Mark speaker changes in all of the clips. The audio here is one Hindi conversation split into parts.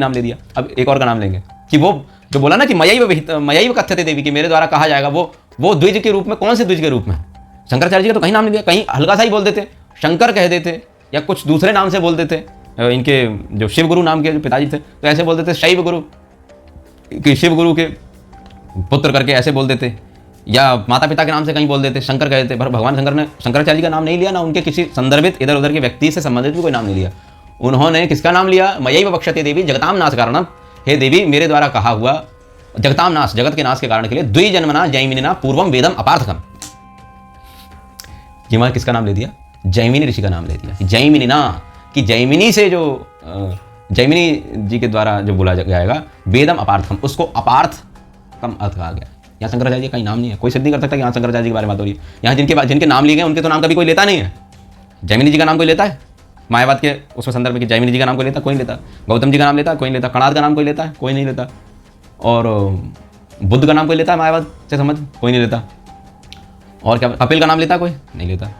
Speaker 1: नाम ले दिया। अब एक और का नाम लेंगे कि वो जो बोला ना कि मयैव कथ्यते देवी, कि मेरे द्वारा कहा जाएगा, वो द्विज के रूप में, कौन से द्विज के रूप में? शंकराचार्य जी का तो कहीं नाम नहीं दिया, कहीं हल्का सा ही बोल देते, शंकर कह देते या कुछ दूसरे नाम से बोल देते। इनके जो शिव गुरु नाम के जो पिताजी थे तो ऐसे बोल देते शैव गुरु, कि शिव गुरु के पुत्र करके ऐसे बोल देते, या माता पिता के नाम से कहीं बोल देते, शंकर कह देते। भगवान शंकर ने शंकराचार्य जी का नाम नहीं लिया, ना उनके किसी संदर्भित इधर उधर के व्यक्ति से संबंधित भी कोई नाम नहीं लिया। उन्होंने किसका नाम लिया? मयैव वक्ष्यते देवी जगताम नाश कारणम, हे देवी मेरे द्वारा कहा हुआ जगताम नाश, जगत के नाश के कारण के लिए द्विजन्मना जैमिनिना पूर्वम वेदम अपार्थकम। ये वहां किसका नाम ले दिया? जैमिनी ऋषि का नाम ले दिया। जैमिनिना, कि जैमिनी से जो जैमिनी जी के द्वारा जो बोला जाएगा वेदम अपार्थकम, उसको अपार्थ कम अर्थ कहा गया। यहाँ शंकराचार्य जी का ही नाम नहीं है, कोई सिद्ध नहीं कर सकता कि यहाँ शंकराचार्य जी के बारे में बात हो रही है। यहाँ जिनके नाम लिए गए उनके तो नाम कभी कोई लेता नहीं है। जैमिनी जी का नाम कोई लेता है मायावाद के उसमें संदर्भ में कि जैमिनी जी का नाम कोई लेता? कोई नहीं लेता। गौतम जी का नाम लेता है? कोई नहीं लेता। कणाद का नाम कोई लेता है? कोई नहीं लेता। और बुद्ध का नाम कोई लेता है मायावाद से समझ? कोई नहीं लेता। और क्या, कपिल का नाम लेता? कोई नहीं लेता।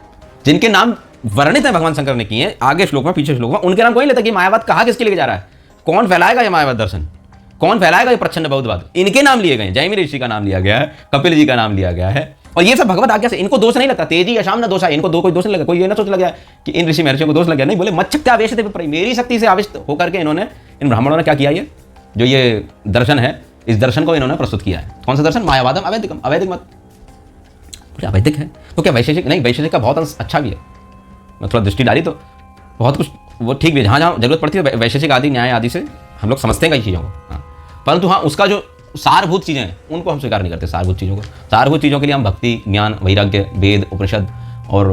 Speaker 1: जिनके नाम वर्णित है भगवान शंकर ने किए हैं आगे श्लोक में पीछे श्लोक में, उनके नाम कोई नहीं लेता। कि मायावाद कहाँ किसके लिए जा रहा है? कौन फैलाएगा ये मायावाद दर्शन? कौन फैलाएगा ये प्रच्छन्न बौद्धवाद? इनके नाम लिए गए। जैमिनी ऋषि का नाम लिया गया है, कपिल जी का नाम लिया गया है, और ये सब भगवत आज्ञा से। इनको दोष नहीं लगता, तेजी अशाम न दोष है, इनको कोई दोष नहीं लगा। कोई ये ना सोच लगा कि इन ऋषि महर्षियों को दोष लग गया, नहीं। बोले मच्छक्त्या आवेश थे, मेरी शक्ति से आविष्ट होकर के इन्होंने, इन ब्राह्मणों ने क्या किया? ये जो ये दर्शन है, इस दर्शन को इन्होंने प्रस्तुत किया है। कौन सा दर्शन? मायावादम अवैधिकम। अवैधिक मत, अवैधिक है तो क्या वैशेषिक? नहीं, वैशेषिक का बहुत अंश अच्छा भी है। मैं थोड़ा दृष्टि डाली तो बहुत कुछ वो ठीक भी है, जहाँ जहाँ जरूरत पड़ती है वैशेषिक आदि न्याय आदि से हम लोग समझते हैं कई चीज़ों को। हाँ, परंतु हाँ, उसका जो सारभूत चीज़ें हैं उनको हम स्वीकार नहीं करते। सारभूत चीज़ों को, सारभूत चीज़ों के लिए हम भक्ति, ज्ञान, वैराग्य, वेद, उपनिषद और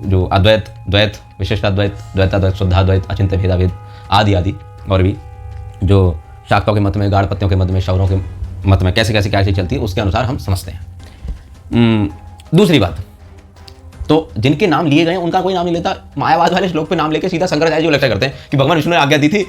Speaker 1: जो अद्वैत, द्वैत, विशिष्टाद्वैत, द्वैताद्वैत, शुद्धाद्वैत, अचिंत्य भेदाभेद आदि आदि, और भी जो शाक्तों के मत में, गाढ़पत्यों के मत में, शौरों के मत में कैसे कैसे क्या चीज़ चलती है उसके अनुसार हम समझते हैं। दूसरी बात, तो जिनके नाम लिए गए उनका कोई नाम नहीं लेता। मायावाद वाले श्लोक पे नाम लेके सीधा शंकराचार्य जी को लेक्चर करते हैं कि भगवान विष्णु ने आज्ञा दी थी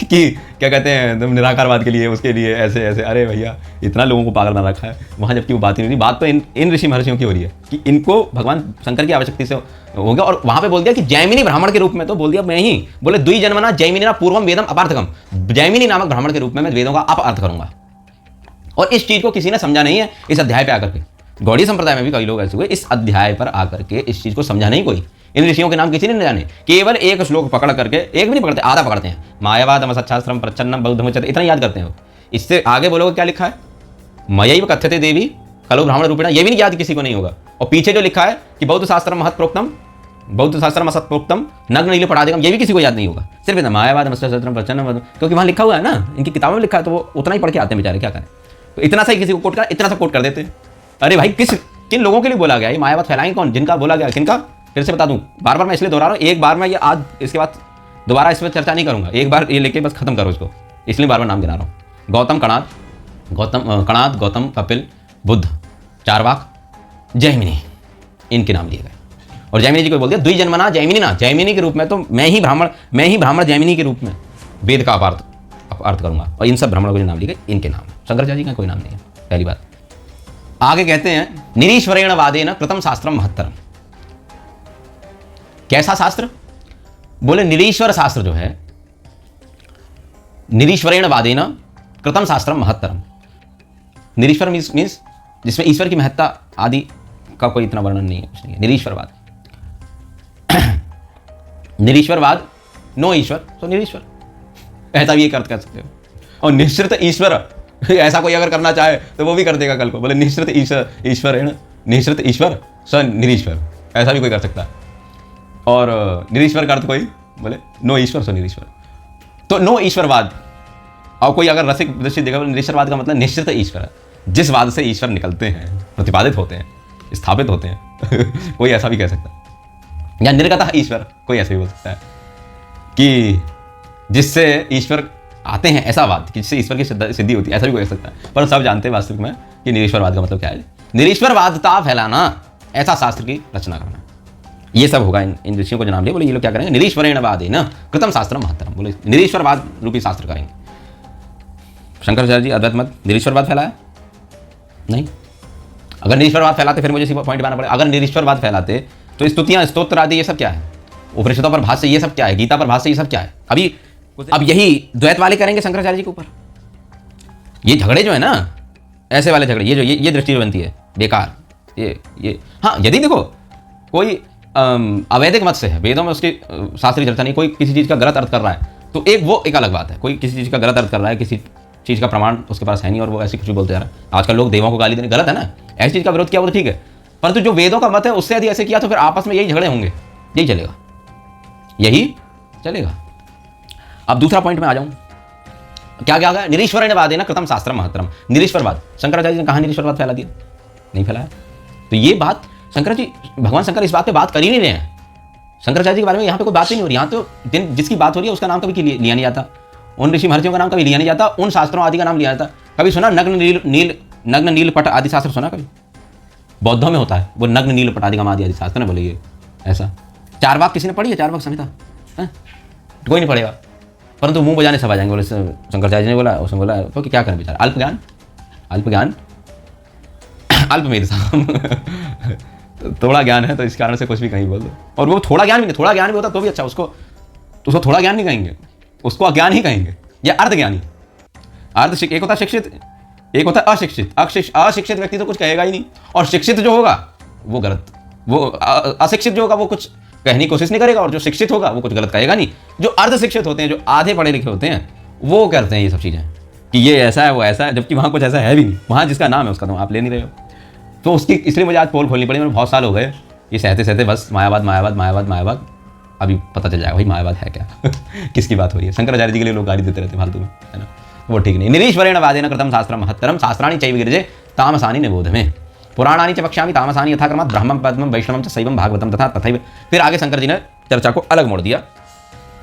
Speaker 1: कि क्या कहते हैं तुम निराकारवाद के लिए, उसके लिए ऐसे ऐसे। अरे भैया, इतना लोगों को पागल बना रखा है वहाँ, जबकि वो बात ही नहीं थी। बात तो इन ऋषि महर्षियों की हो रही है कि इनको भगवान शंकर की आवश्यकता से हो गया। और वहाँ पे बोल दिया कि जैमिनी ब्राह्मण के रूप में, तो बोल दिया मैं ही, बोले द्विजन्मना जैमिनिना पूर्वम वेदम अपार्थकम, जैमिनी नामक ब्राह्मण के रूप में मैं वेदों का अपअर्थ करूंगा। और इस चीज को किसी ने समझा नहीं है इस अध्याय पे आकर के। गौड़ीय संप्रदाय में भी कई लोग ऐसे हुए, इस अध्याय पर आकर के इस चीज को समझा नहीं कोई। इन ऋषियों के नाम किसी ने नहीं जाने, केवल एक श्लोक पकड़ करके, एक भी नहीं पकड़ते, आधा पकड़ते हैं। मायावाद असच्छास्त्रम प्रच्छन्नम बौद्धमुच्यते, इतना याद करते हैं। इससे आगे बोलोगे क्या लिखा है? मयैव कथ्यते देवी खलु ब्राह्मण रूपिणा, ये भी नहीं याद किसी को नहीं होगा। और पीछे जो लिखा है कि बौद्ध शास्त्रम महत् प्रोक्तम, बौद्ध शास्त्रम असत् प्रोक्तम नग्न नील पढ़ादेगम, ये भी किसी को याद नहीं होगा। सिर्फ इतना मायावाद असच्छास्त्रम प्रच्छन्नम, क्योंकि वहाँ लिखा हुआ है ना, इनकी किताबों में लिखा है, तो वो उतना ही पढ़ के आते हैं बेचारे, क्या करें। तो इतना सा ही किसी को कोट कर, इतना सा कोट कर देते हैं। अरे भाई, किन लोगों के लिए बोला गया ये मायावाद? फैलाएंगे कौन? जिनका बोला गया, किनका? फिर से बता दूं, बार बार मैं इसलिए दोहरा रहा हूँ। एक बार मैं ये आज इसके बाद दोबारा इस पर चर्चा नहीं करूंगा, एक बार ये लेके बस खत्म करो इसको, इसलिए बार बार नाम गिना रहा हूँ। गौतम, कणाद, गौतम, कपिल, बुद्ध, चारवाक, जैमिनी, इनके नाम लिए गए। और जैमिनी जी को बोल दिया द्विजन्मना जैमिनी ना, जैमिनी के रूप में, तो मैं ही ब्राह्मण जैमिनी के रूप में वेद का अर्थ करूंगा। और इन सब ब्राह्मणों को जो नाम लिए गए इनके नाम, शंकराचार्य जी का कोई नाम नहीं है। पहली बात। आगे कहते हैं निरीश्वरेण वादेन कृतम शास्त्रम महत्तरम। कैसा शास्त्र? बोले निरीश्वर शास्त्र जो है, निरीश्वरेण वादेन कृतम शास्त्रम महत्तरम। निरीश्वर मीन्स जिसमें ईश्वर की महत्ता आदि का कोई इतना वर्णन नहीं है, कुछ नहीं है। निरीश्वरवाद, निरीश्वरवाद, नो ईश्वर तो निरीश्वर, ऐसा भी एक अर्थ कर सकते हो। और निश्चित ईश्वर, ऐसा कोई अगर करना चाहे तो वो भी कर देगा कल को। बोले निश्चित ईश्वर है ना, निश्चित ईश्वर स निरीश्वर, ऐसा भी कोई कर सकता है। और निरीश्वर का अर्थ कोई बोले नो ईश्वर सो निरीश्वर, तो नो ईश्वरवाद। और कोई अगर रसिक दृष्टि देखा, निरीश्वरवाद का मतलब निश्चित ईश्वर, जिस वाद से ईश्वर निकलते हैं, प्रतिपादित होते हैं, स्थापित होते हैं कोई ऐसा भी कह सकता है। या निर्गतः ईश्वर, कोई ऐसा भी बोल सकता है कि जिससे ईश्वर आते हैं, ऐसा वाद कि जिससे ईश्वर की सिद्धि होती है, ऐसा भी कोई कह सकता है। पर सब जानते हैं वास्तविक में कि निरीश्वरवाद का मतलब क्या है। निरीश्वरवादता फैलाना, ऐसा शास्त्र की रचना करना, ये सब होगा इन ऋषियों को जो नाम लिया। बोले ये लोग क्या करेंगे? निरीश्वरेण वादेन कृतम शास्त्रम महत्तरम, बोले निरीश्वरवाद रूपी शास्त्र करेंगे। शंकराचार्य जी अद्वैत मत निरीश्वरवाद फैलाया नहीं। अगर निरीश्वरवाद फैलाते फिर मुझे इसी पॉइंट बनाना पड़ेगा। अगर निरीश्वरवाद फैलाते तो स्तुतियाँ, स्तोत्र आदि ये सब क्या है? उपनिषदों पर भाष्य ये सब क्या है? गीता पर भाष्य ये सब क्या है? अभी अब यही द्वैत वाले करेंगे शंकराचार्य जी के ऊपर। ये झगड़े जो है ना, ऐसे वाले झगड़े, ये दृष्टि बनती है बेकार। ये हाँ, यदि देखो कोई अवैधिक मत से है, वेदों में उसकी शास्त्रीय चर्चा नहीं, कोई किसी चीज़ का गलत अर्थ कर रहा है तो एक अलग बात है। कोई किसी चीज़ का गलत अर्थ कर रहा है, किसी चीज़ का प्रमाण उसके पास है नहीं और वो ऐसे कुछ बोलते जा रहा है। आजकल लोग देवों को गाली देने, गलत है ना, ऐसी चीज़ का विरोध किया वो तो ठीक है, परंतु जो वेदों का मत है उससे यदि ऐसे किया तो फिर आपस में यही झगड़े होंगे, यही चलेगा। अब दूसरा पॉइंट में आ जाऊँ, क्या क्या होगा, निरीश्वरेण कृतम शास्त्रम महत्तरम। निरीश्वरवाद, शंकराचार्य जी ने कहा निरीश्वरवाद फैला दिया, नहीं फैलाया। तो ये बात भगवान शंकर इस बात पे बात कर ही नहीं रहे हैं। शंकराचार्य जी के बारे में यहाँ पे कोई बात ही नहीं हो रही। यहाँ तो जिसकी बात हो रही है उसका नाम कभी लिया नहीं जाता, उन ऋषि महर्षियों का नाम कभी लिया नहीं जाता, उन शास्त्रों आदि का नाम लिया जाता। कभी सुना नग्न नील पट आदि शास्त्र सुना? कभी बौद्धों में होता है वो नग्न नील पट आदि का आदि शास्त्र ने बोले ये ऐसा। चारवाक किसी ने पढ़ी है? चारवाक संहिता कोई नहीं पढ़ेगा, परंतु मुंह बजाने सब आ जाएंगे। बोले शंकराचार्य जी ने बोला, उसने बोला तो क्या करें बेचारा, अल्प ज्ञान अल्प मेरे साहब थोड़ा ज्ञान है तो इस कारण से कुछ भी कहीं बोल दो। और वो थोड़ा ज्ञान भी नहीं, थोड़ा ज्ञान भी होता तो भी अच्छा, उसको थोड़ा ज्ञान नहीं कहेंगे, उसको अज्ञान ही कहेंगे या अर्धज्ञानी। एक होता शिक्षित, एक होता अशिक्षित। अशिक्षित व्यक्ति तो कुछ कहेगा ही नहीं, और शिक्षित जो होगा वो गलत, वो अशिक्षित जो होगा वो कुछ कहने की कोशिश नहीं करेगा, और जो शिक्षित होगा वो कुछ गलत कहेगा नहीं। जो अर्ध शिक्षित होते हैं, जो आधे पढ़े लिखे होते हैं, वो करते हैं ये सब चीज़ें कि ये ऐसा है वो ऐसा है, जबकि वहाँ कुछ ऐसा है भी नहीं। वहाँ जिसका नाम है उसका तो आप ले नहीं रहे हो। तो उसकी इसलिए मुझे आज पोल खोलनी पड़ी। मैंने बहुत साल हो गए ये सहते बस मायावाद। अभी पता चल जाएगा भाई मायावाद है क्या किसकी बात हो रही है। शंकराचार्य जी के लिए लोग गाली देते रहते फालतू में, है ना, वो ठीक नहीं। निरीश्वरेण वादेन कृतं शास्त्रम महत्तरम शास्त्राणि चैव गिरिजे तामसानि निबोध में पुराणानि च वक्ष्यामि तामसानि यथाक्रमात् ब्रह्मं पद्मं वैष्णवं च शैवं भागवतं तथा तथैव। फिर आगे शंकर जी ने चर्चा को अलग मोड़ दिया,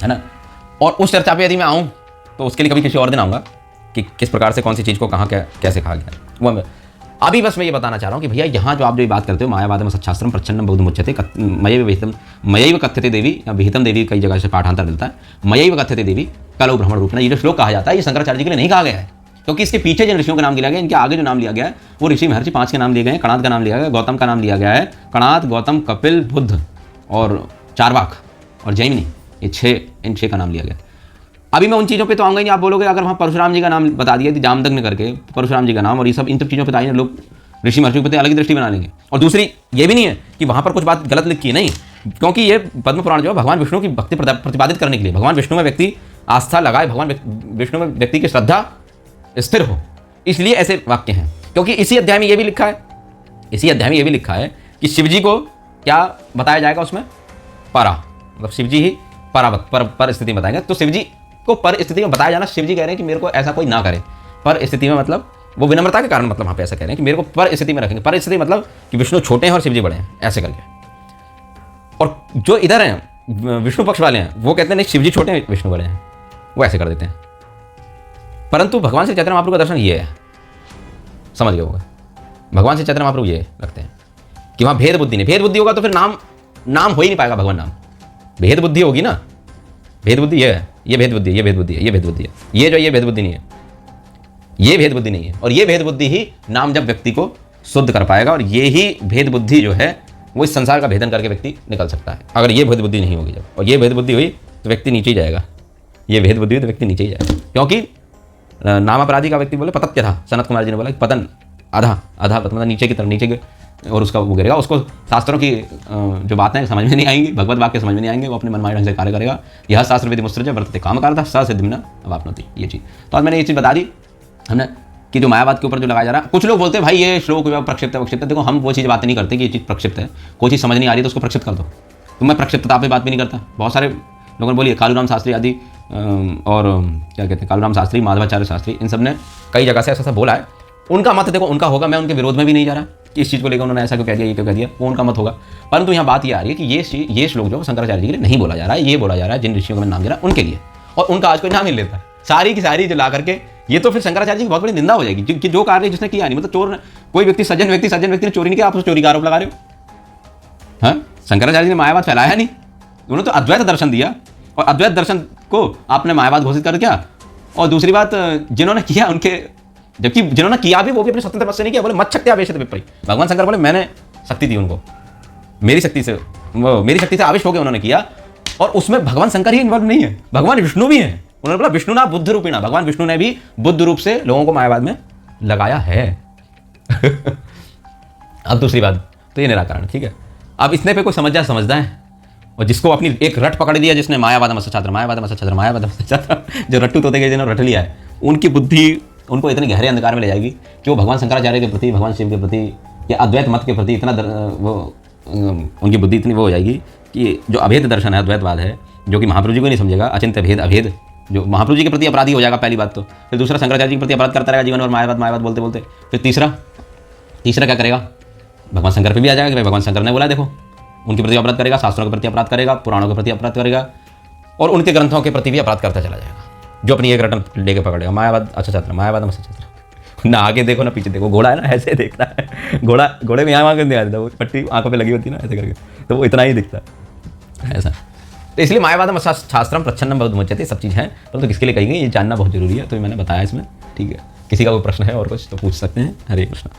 Speaker 1: है ना। और उस चर्चा पे यदि मैं आऊँ तो उसके लिए कभी किसी और दिन आऊँगा कि किस प्रकार से कौन सी चीज़ को कहाँ कैसे कहा गया वो। अभी बस मैं ये बताना चाह रहा हूँ कि भैया यहाँ जो आप जो बात करते हो मायावादम सच्छास्त्रम प्रच्छन्नम बहुध मुच्यते मयैव कथ्यते देवी या विहितम देवी, कई जगह से पाठांतर मिलता है। मयैव कथ्यते देवी कलौ भ्रमण रूपना, ये जो श्लोक कहा जाता है ये शंकराचार्य जी के लिए नहीं कहा गया है, क्योंकि इसके पीछे जिन ऋषियों का नाम लिया गया, इनके आगे जो नाम लिया गया है वो ऋषि महर्षि 5 के नाम लिए गए हैं। कणाद का नाम लिया गया, गौतम का नाम लिया गया है। कणाद, गौतम, कपिल, बुद्ध और चारवाक और जैमिनी, ये 6, इन 6 का नाम लिया गया। अभी मैं उन चीज़ों पे तो आऊँगा ही नहीं। आप बोलोगे अगर वहाँ परशुराम जी का नाम बता दिया थी, जामदग्न करके परशुराम जी का नाम, और ये सब इन सब चीज़ों पर आइए लोग ऋषि महर्षि पे अलग ही दृष्टि बना लेंगे। और दूसरी ये भी नहीं है कि वहाँ पर कुछ बात गलत लिखी है, नहीं, क्योंकि ये पद्म पुराण जो है भगवान विष्णु की भक्ति प्रतिपादित करने के लिए, भगवान विष्णु में व्यक्ति आस्था लगाए, भगवान विष्णु में व्यक्ति की श्रद्धा स्थिर हो, इसलिए ऐसे वाक्य हैं। क्योंकि इसी अध्याय में ये भी लिखा है, कि शिव जी को क्या बताया जाएगा उसमें, परा, मतलब शिव जी ही परावत पर स्थिति में बताएंगे। तो शिव जी को पर स्थिति में बताया जाना, शिव जी कह रहे हैं कि मेरे को ऐसा कोई ना करे। पर स्थिति में मतलब वो विनम्रता के कारण, मतलब वहाँ पे ऐसा कह रहे हैं कि मेरे को पर स्थिति में रखेंगे। पर स्थिति मतलब कि विष्णु छोटे हैं और शिव जी बड़े हैं, ऐसे करके। और जो इधर हैं विष्णु पक्ष वाले हैं वो कहते हैं नहीं शिव जी छोटे हैं विष्णु बड़े हैं, वो ऐसे कर देते हैं। परंतु भगवान श्री चैतन्य महाप्रभु का दर्शन ये है, समझ गए होगा, भगवान श्री चैतन्य महाप्रभु ये रखते हैं कि वहाँ भेद बुद्धि नहीं। भेद बुद्धि होगा तो फिर नाम हो ही नहीं पाएगा भगवान नाम। भेद बुद्धि होगी ना, भेद बुद्धि ये है, ये भेद बुद्धि है, ये भेद बुद्धि है, ये भेद बुद्धि है, ये जो ये भेद बुद्धि नहीं है, ये भेद बुद्धि नहीं है। और ये भेद बुद्धि ही नाम जब व्यक्ति को शुद्ध कर पाएगा, और ये ही भेद बुद्धि जो है वो इस संसार का भेदन करके व्यक्ति निकल सकता है। अगर ये भेद बुद्धि नहीं होगी जब, और ये भेद बुद्धि हुई तो व्यक्ति नीचे ही जाएगा। ये भेद बुद्धि हुई तो व्यक्ति नीचे ही जाएगा, क्योंकि नाम अपराधी का व्यक्ति बोले पतत्य था, सनत कुमार जी ने बोला कि पतन आधा मतलब नीचे की तरफ, नीचे के, और उसका वो गिरेगा। उसको शास्त्रों की जो बातें समझ में नहीं आएंगी, भगवत वाक्य समझ में नहीं आएंगे, वो अपने मनमानी ढंग से कार्य करेगा। यह शास्त्र विधि मुस्त्रज वर्तते काम करता सिद्धिना अब आपनोति, ये चीज़। तो आज मैंने ये चीज़ बता दी हमने कि जो मायावाद के ऊपर जो लगाया जा रहा है। कुछ लोग बोलते हैं भाई ये श्लोक प्रक्षिप्त है। देखो हम वो चीज़ बातें नहीं करते कि ये चीज़ प्रक्षिप्त है, कोई चीज़ समझ नहीं आ रही तो उसको प्रक्षिप्त कर दो। तो मैं प्रक्षिप्तता पे बात भी नहीं करता। बहुत सारे लोगों ने बोली, कालूराम शास्त्री आदि और क्या कहते हैं, कालूराम शास्त्री, माधवाचार्य शास्त्री, इन सब ने कई जगह से ऐसा बोला है। उनका मत देखो, उनका होगा, मैं उनके विरोध में भी नहीं जा रहा कि इस चीज़ को लेकर उन्होंने ऐसा क्यों कह दिया, ये क्यों कह दिया, वो उनका मत होगा। परंतु यहाँ बात ये आ रही है कि ये श्लोक जो शंकराचार्य जी के लिए नहीं बोला जा रहा है, ये बोला जा रहा है जिन ऋषियों का नाम दे रहा है उनके लिए, और उनका आज कोई नाम नहीं लेता। सारी की सारी जो ला करके, ये तो फिर शंकराचार्य जी की बहुत बड़ी निंदा हो जाएगी कि जो कार्य जिसने किया नहीं, मतलब चोर, कोई व्यक्ति सज्जन व्यक्ति ने चोरी नहीं किया, आप उस चोरी का आरोप लगा रहे हो। हाँ, शंकराचार्य जी ने मायावाद फैलाया नहीं, उन्होंने तो अद्वैत दर्शन दिया, और अद्वैत दर्शन को आपने मायावाद घोषित कर दिया। और दूसरी बात, जिन्होंने किया उनके, जबकि जिन्होंने किया भी वो भी अपनी स्वतंत्र से नहीं किया, बोले मत शक्ति आवेश विपरी। भगवान शंकर बोले मैंने शक्ति दी उनको, मेरी शक्ति से आविष्ट होकर उन्होंने किया, और उसमें भगवान शंकर ही इन्वॉल्व नहीं है, भगवान विष्णु भी हैं। उन्होंने बोला विष्णु ना बुद्ध रूपिणा, भगवान विष्णु ने भी बुद्ध रूप से लोगों को मायावाद में लगाया है। अब दूसरी बात तो ये निराकरण, ठीक है। अब इसने पे कोई समझदा है, और जिसको अपनी एक रट पकड़ दिया, जिसने मायावादम छात्र मायावादम छात्र मायावादम छात्र, जो रट्टू तोते के जिन्होंने रट लिया है, उनकी बुद्धि उनको इतने गहरे अंधकार में ले जाएगी कि वो भगवान शंकराचार्य के प्रति, भगवान शिव के प्रति या अद्वैत मत के प्रति इतना वो उनकी बुद्धि इतनी वो हो जाएगी कि जो अभेद दर्शन है, अद्वैतवाद है, जो कि महाप्रभु जी को नहीं समझेगा, अचिंत्य भेद अभेद, जो महाप्रभु जी के प्रति अपराधी हो जाएगा पहली बात तो। फिर दूसरा शंकराचार्य जी के प्रति अपराध करता रहेगा जीवन और मायावाद बोलते बोलते। फिर तीसरा क्या करेगा, भगवान शंकर पे भी आ जाएगा कि भाई भगवान शंकर ने बोला, देखो उनके प्रति अपराध करेगा, शास्त्रों के प्रति अपराध करेगा, पुराणों के प्रति अपराध करेगा, और उनके ग्रंथों के प्रति भी अपराध करता चला जाएगा, जो अपनी एक रटन लेके पकड़ेगा। मायावाद अच्छा छात्र, मायावाद अच्छा छात्र, ना आगे देखो ना पीछे देखो, घोड़ा है ना ऐसे देखता है, घोड़े में यहाँ वहाँ नहीं आ जाता, वो पट्टी आंखों पे लगी होती है ना ऐसे करके, तो वो इतना ही दिखता है ऐसा। तो इसलिए मायावादम शास्त्रम प्रच्छन्नम बहुत मुच्यते, सब चीज़ है, परंतु किसके लिए कही गई ये जानना बहुत जरूरी है, तो मैंने बताया इसमें, ठीक है। किसी का कोई प्रश्न है और कुछ तो पूछ सकते हैं। हरे कृष्ण।